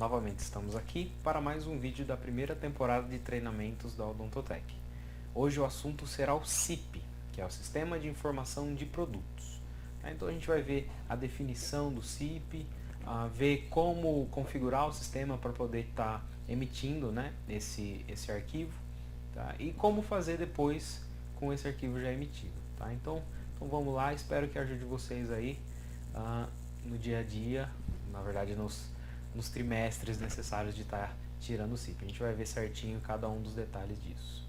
Novamente estamos aqui para mais um vídeo da primeira temporada de treinamentos da Odontotec. Hoje o assunto será o SIP, que é o Sistema de Informação de Produtos. Então a gente vai ver a definição do SIP, ver como configurar o sistema para poder estar emitindo, né, esse arquivo, tá? E como fazer depois com esse arquivo já emitido. Tá? Então vamos lá, espero que ajude vocês aí no dia a dia, na verdade nos trimestres necessários de estar tirando o SIP. A gente vai ver certinho cada um dos detalhes disso.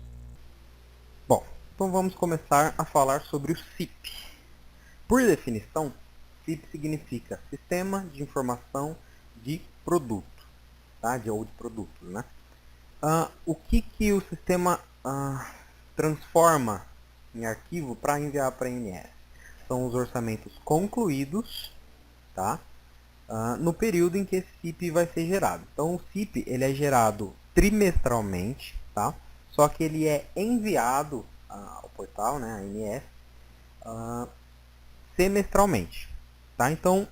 Bom, então vamos começar a falar sobre o SIP. Por definição, SIP significa Sistema de Informação de Produto, tá? Ou de produtos, né? O que o sistema transforma em arquivo para enviar para a ANS? São os orçamentos concluídos, tá? No período em que esse SIP vai ser gerado. Então, o SIP ele é gerado trimestralmente, tá? Só que ele é enviado ao portal, né, a ANS, semestralmente. Tá? Então,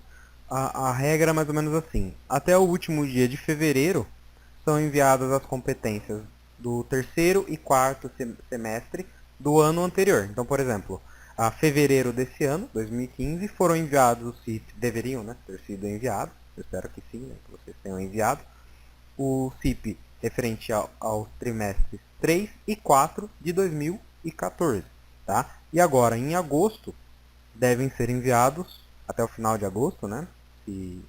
a regra é mais ou menos assim. Até o último dia de fevereiro, são enviadas as competências do terceiro e quarto semestre do ano anterior. Então, por exemplo, a fevereiro desse ano, 2015, foram enviados os CIP, deveriam, né, ter sido enviados, eu espero que sim, né, que vocês tenham enviado, o CIP referente aos trimestres 3 e 4 de 2014. Tá? E agora, em agosto, devem ser enviados, até o final de agosto, né, se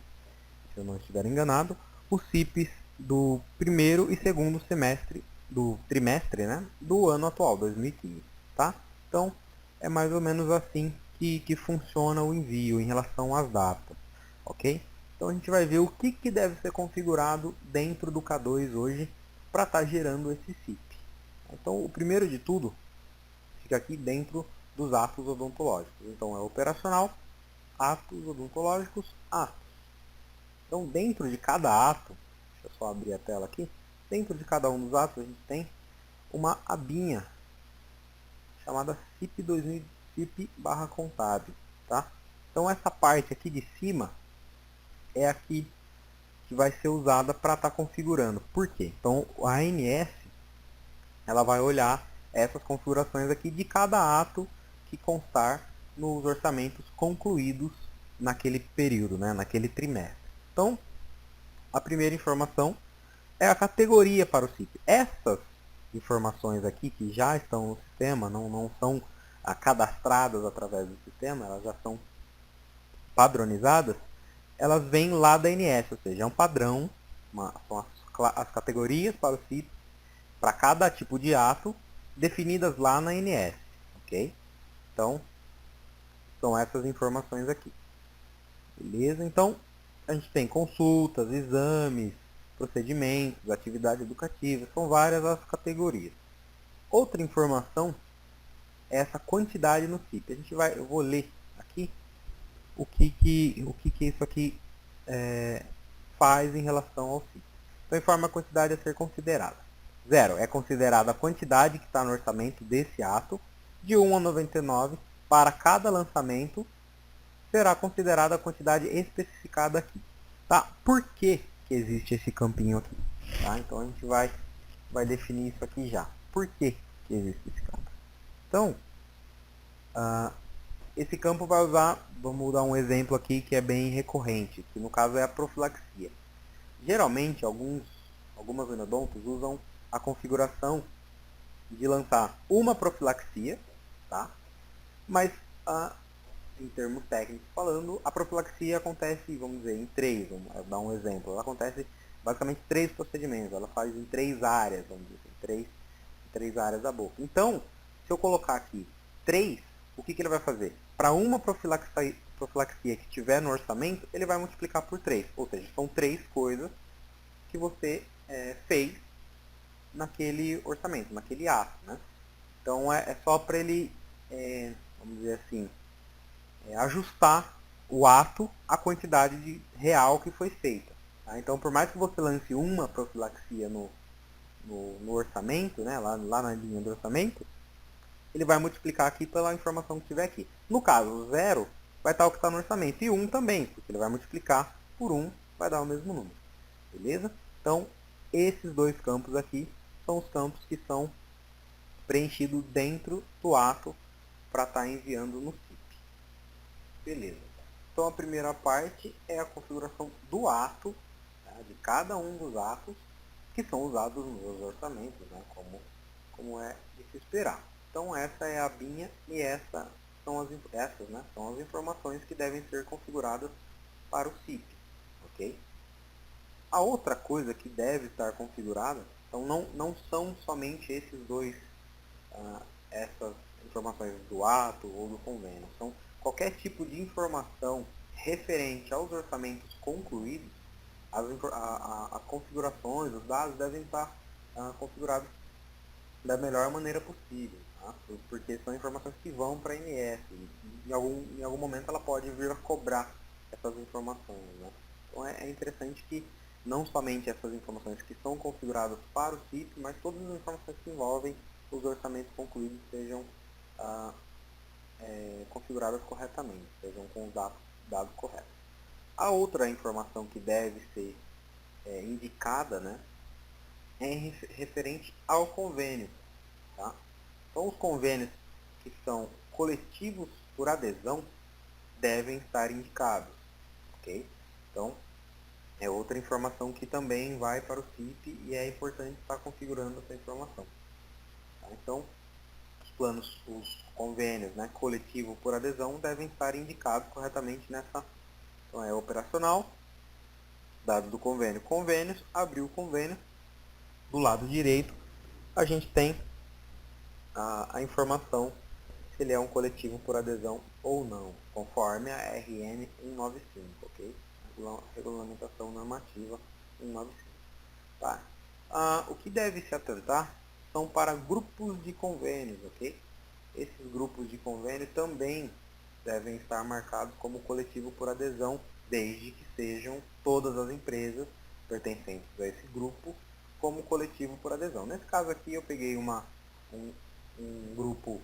eu não estiver enganado, os CIPs do primeiro e segundo semestre do trimestre, né, do ano atual, 2015, tá? Então, é mais ou menos assim que funciona o envio em relação às datas, ok? Então, a gente vai ver o que deve ser configurado dentro do K2 hoje para estar gerando esse CIP. Então, o primeiro de tudo fica aqui dentro dos atos odontológicos. Então, é operacional, atos odontológicos, atos. Então, dentro de cada ato, deixa eu só abrir a tela aqui, dentro de cada um dos atos a gente tem uma abinha chamada CIP 2000, CIP/contábil, tá? Então, essa parte aqui de cima é a que vai ser usada para estar configurando. Por quê? Então, a ANS ela vai olhar essas configurações aqui de cada ato que constar nos orçamentos concluídos naquele período, né, naquele trimestre. Então, a primeira informação é a categoria para o CIP. Essas informações aqui que já estão no sistema, não são cadastradas através do sistema, elas já são padronizadas, elas vêm lá da ANS, ou seja, é um padrão, são as categorias para o CIP, para cada tipo de ato, definidas lá na ANS, ok? Então, são essas informações aqui. Beleza? Então, a gente tem consultas, exames, procedimentos, atividades educativas, são várias as categorias. Outra informação é essa quantidade no CIP. Eu vou ler aqui o que isso aqui faz em relação ao CIP. Então, informa a quantidade a ser considerada. 0 é considerada a quantidade que está no orçamento desse ato, de 1 a 99, para cada lançamento, será considerada a quantidade especificada aqui. Tá? Por que existe esse campinho aqui? Tá? Então a gente vai definir isso aqui já. Por que existe esse campo? Então, esse campo vai usar, vamos dar um exemplo aqui que é bem recorrente, que no caso é a profilaxia. Geralmente, algumas endodontos usam a configuração de lançar uma profilaxia, tá? Mas em termos técnicos falando, a profilaxia acontece, vamos dizer, em três, vamos dar um exemplo. Ela acontece basicamente 3 procedimentos, ela faz em 3 áreas, vamos dizer assim, três áreas da boca. Então, se eu colocar aqui 3, o que ele vai fazer? Para uma profilaxia que tiver no orçamento, ele vai multiplicar por 3, ou seja, são 3 coisas que você fez naquele orçamento, naquele ato, né? Então, é só para ele, vamos dizer assim, ajustar o ato à quantidade real que foi feita. Tá? Então, por mais que você lance uma profilaxia no orçamento, né, lá na linha do orçamento, ele vai multiplicar aqui pela informação que tiver aqui. No caso, 0 vai estar o que está no orçamento, e 1 também, porque ele vai multiplicar por 1, vai dar o mesmo número. beleza? Então, esses dois campos aqui são os campos que são preenchidos dentro do ato para estar enviando no CIP. Beleza. Então, a primeira parte é a configuração do ato, tá? De cada um dos atos que são usados nos orçamentos, né? Como é de se esperar. Então, essa é a abinha e essas são as informações que devem ser configuradas para o CIP. Ok? A outra coisa que deve estar configurada, então não são somente esses dois, essas informações do ato ou do convênio, são qualquer tipo de informação referente aos orçamentos concluídos, as configurações, os dados devem estar configurados da melhor maneira possível, tá? Porque são informações que vão para a ANS, e em algum momento ela pode vir a cobrar essas informações, né? Então é interessante que não somente essas informações que são configuradas para o CIP, mas todas as informações que envolvem os orçamentos concluídos sejam configuradas corretamente, sejam com os dados corretos. A outra informação que deve ser indicada, né, é referente ao convênio. Tá? Então, os convênios que são coletivos por adesão devem estar indicados. Ok? Então, é outra informação que também vai para o CIP e é importante estar configurando essa informação. Tá? Então, os convênios, né, coletivo por adesão devem estar indicados corretamente nessa. Então, é operacional, dados do convênio, convênios, abriu o convênio. Do lado direito, a gente tem a informação se ele é um coletivo por adesão ou não, conforme a RN 195, ok? Regulamentação normativa 195. Tá? O que deve se atentar são para grupos de convênios, ok? Esses grupos de convênio também devem estar marcados como coletivo por adesão, desde que sejam todas as empresas pertencentes a esse grupo como coletivo por adesão. Nesse caso aqui eu peguei um grupo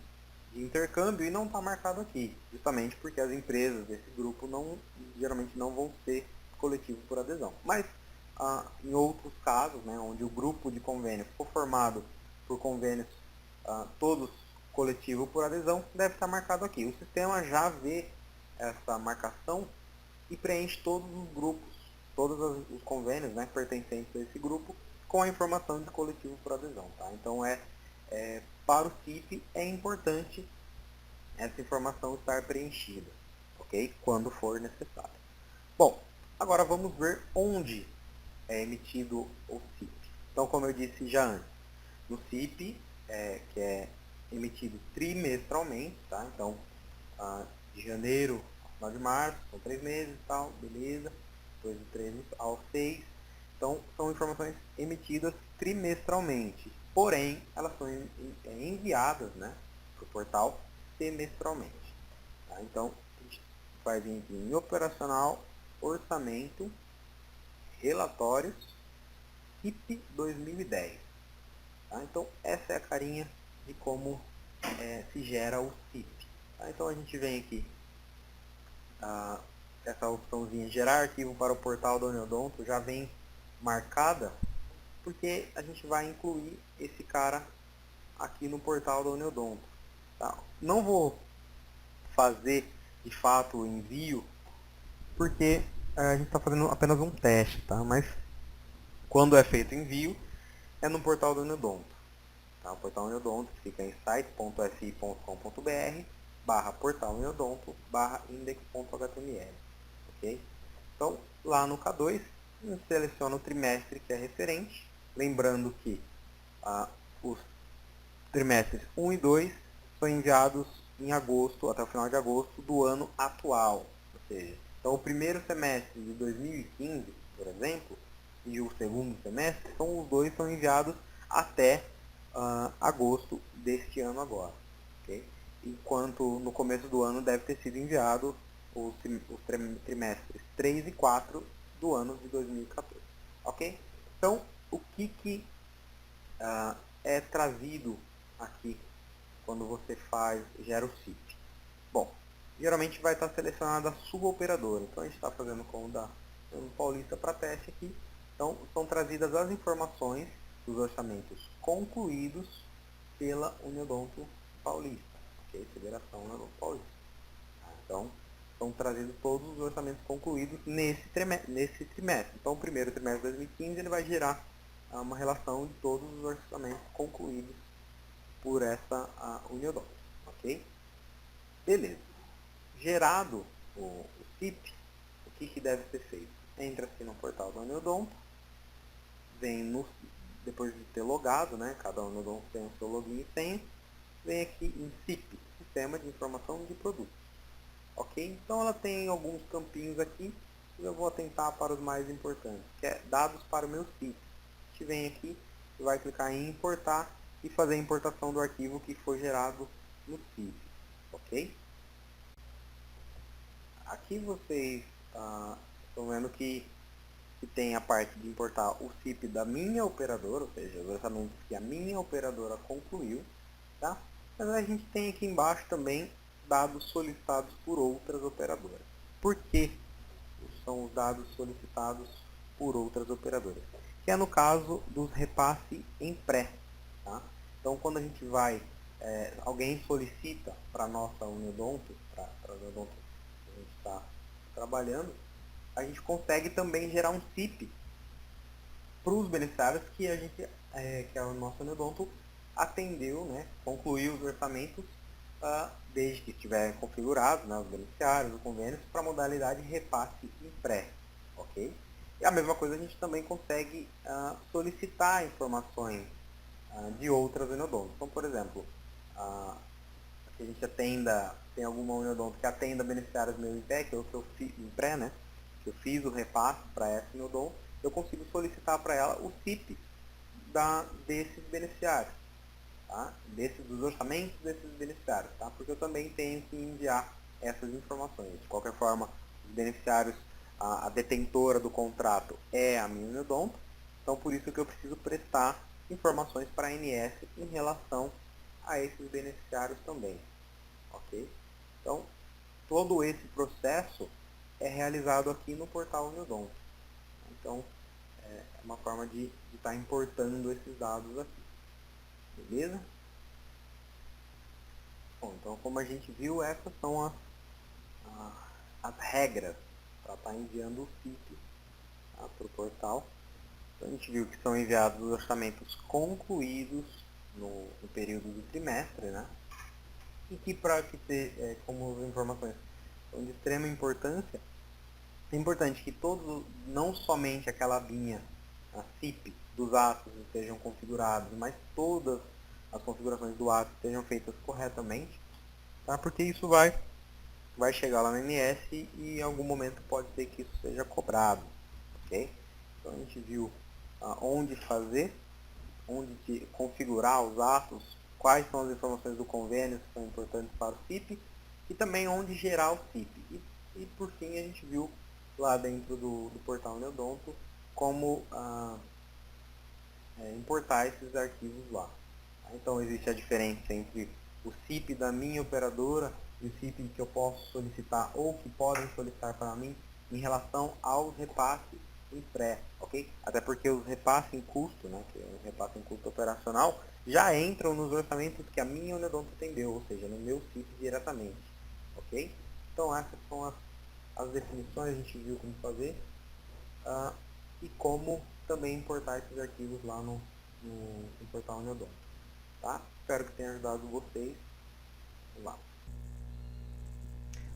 de intercâmbio e não está marcado aqui, justamente porque as empresas desse grupo geralmente não vão ser coletivo por adesão. Mas em outros casos, né, onde o grupo de convênio for formado por convênios todos coletivo por adesão, deve estar marcado aqui. O sistema já vê essa marcação e preenche todos os grupos, todos os convênios, né, pertencentes a esse grupo, com a informação de coletivo por adesão. Tá? Então, para o CIP é importante essa informação estar preenchida, ok? Quando for necessário. Bom, agora vamos ver onde é emitido o CIP. Então, como eu disse já antes, no CIP, que é emitido trimestralmente, tá? Então, de janeiro ao final de março, são 3 meses e tal, beleza. Depois de 3 ao 6. Então, são informações emitidas trimestralmente. Porém, elas são enviadas, né, para o portal semestralmente. Tá? Então, a gente vai vir aqui em operacional, orçamento, relatórios, CIP 2010. Tá? Então, essa é a carinha de como se gera o CIP. Tá? Então, a gente vem aqui, essa opçãozinha gerar arquivo para o portal do Neodonto já vem marcada, porque a gente vai incluir esse cara aqui no portal do Neodonto. Tá? Não vou fazer, de fato, o envio, porque a gente está fazendo apenas um teste, tá? Mas quando é feito envio, é no portal do Neodonto. Tá? O portal Neodonto fica em site.fi.com.br/portal neodonto/index.html. Ok? Então, lá no K2, a gente seleciona o trimestre que é referente, lembrando que os trimestres 1 e 2 são enviados em agosto, até o final de agosto do ano atual. Ou seja, então o primeiro semestre de 2015, por exemplo, e o segundo semestre, os dois são enviados até agosto deste ano agora. Okay? Enquanto no começo do ano deve ter sido enviado os trimestres 3 e 4 do ano de 2014. Ok? Então, o que é trazido aqui quando você gera o CIP? Bom, geralmente vai estar selecionada a sua operadora. Então, a gente está fazendo como da Paulista para teste aqui. Então, são trazidas as informações dos orçamentos concluídos pela Uniodonto Paulista, ok? Federação Uniodonto Paulista. Então, são trazidos todos os orçamentos concluídos nesse trimestre. Então, o primeiro trimestre de 2015 ele vai gerar uma relação de todos os orçamentos concluídos por essa Uniodonto, ok? Beleza. Gerado o CIP, o que deve ser feito? Entra aqui no portal da Uniodonto, vem depois de ter logado, né? Cada Uniodonto tem o seu login e senha, vem aqui em CIP, Sistema de Informação de Produtos. Ok? Então ela tem alguns campinhos aqui, eu vou atentar para os mais importantes, que é dados para o meu CIP. A gente vem aqui e vai clicar em importar e fazer a importação do arquivo que foi gerado no CIP. Ok? Aqui vocês estão vendo que tem a parte de importar o CIP da minha operadora, ou seja, os orçamentos que a minha operadora concluiu, tá? Mas a gente tem aqui embaixo também dados solicitados por outras operadoras. Por que são os dados solicitados por outras operadoras? Que é no caso dos repasses em pré. Tá? Então, quando a gente vai, alguém solicita para a nossa Uniodonto, para a Uniodonto que a gente está trabalhando, a gente consegue também gerar um CIP para os beneficiários que a gente, que a nossa Uniodonto atendeu, né, concluiu os orçamentos desde que estiverem configurados, né, os beneficiários, os convênios, para a modalidade repasse em pré, ok? E a mesma coisa a gente também consegue solicitar informações de outras Uniodontos. Então, por exemplo, que a gente atenda, tem alguma Uniodonto que atenda beneficiários meu em pré, que eu fiz em pré, né? Que eu fiz o repasse para essa Uniodonto, eu consigo solicitar para ela o CIP desses beneficiários, tá? Dos orçamentos desses beneficiários, tá? Porque eu também tenho que enviar essas informações. De qualquer forma, os beneficiários, a detentora do contrato é a minha Uniodonto, então por isso que eu preciso prestar informações para a ANS em relação a esses beneficiários também, ok? Então, todo esse processo é realizado aqui no portal Uniodonto. Então, é uma forma de estar importando esses dados aqui. Beleza? Bom, então, como a gente viu, essas são as regras para estar enviando o CIP para o portal. Então, a gente viu que são enviados os orçamentos concluídos no período do trimestre, né? E que, para que ter, como as informações são de extrema importância, é importante que todos, não somente aquela linha, a CIP dos atos estejam configurados, mas todas as configurações do ato estejam feitas corretamente, tá? Porque isso vai chegar lá no ANS e em algum momento pode ser que isso seja cobrado, ok? Então a gente viu onde fazer, onde configurar os atos, quais são as informações do convênio que são importantes para o CIP e também onde gerar o CIP. E por fim a gente viu lá dentro do portal Uniodonto como importar esses arquivos lá. Então existe a diferença entre o CIP da minha operadora e o CIP que eu posso solicitar ou que podem solicitar para mim em relação aos repasses em pré, ok? Até porque os repasses em custo, né, que é o repasse em custo operacional, já entram nos orçamentos que a minha Uniodonto atendeu, ou seja, no meu CIP diretamente, ok? Então essas são as definições, a gente viu como fazer e como também importar esses arquivos lá no portal Uniodonto, tá? Espero que tenha ajudado vocês. Vamos lá.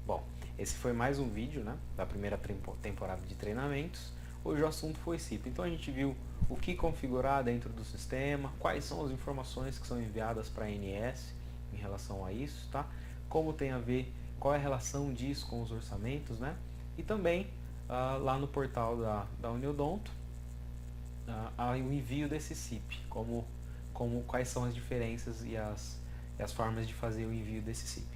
Bom, esse foi mais um vídeo, né, da primeira temporada de treinamentos. Hoje o assunto foi CIP, então a gente viu o que configurar dentro do sistema, quais são as informações que são enviadas para a ANS em relação a isso, tá? Como tem a ver, qual é a relação disso com os orçamentos, né? E também lá no portal da Uniodonto, o envio desse CIP, quais são as diferenças e as formas de fazer o envio desse CIP.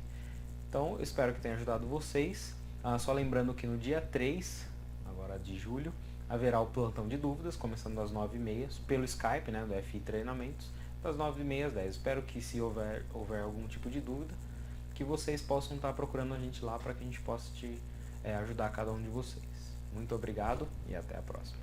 Então, eu espero que tenha ajudado vocês. Só lembrando que no dia 3, agora de julho, haverá o plantão de dúvidas, começando às 9h30, pelo Skype, né, do FI Treinamentos, das 9h30 às 10h. Espero que, se houver algum tipo de dúvida, que vocês possam estar procurando a gente lá para que a gente possa ajudar cada um de vocês. Muito obrigado e até a próxima.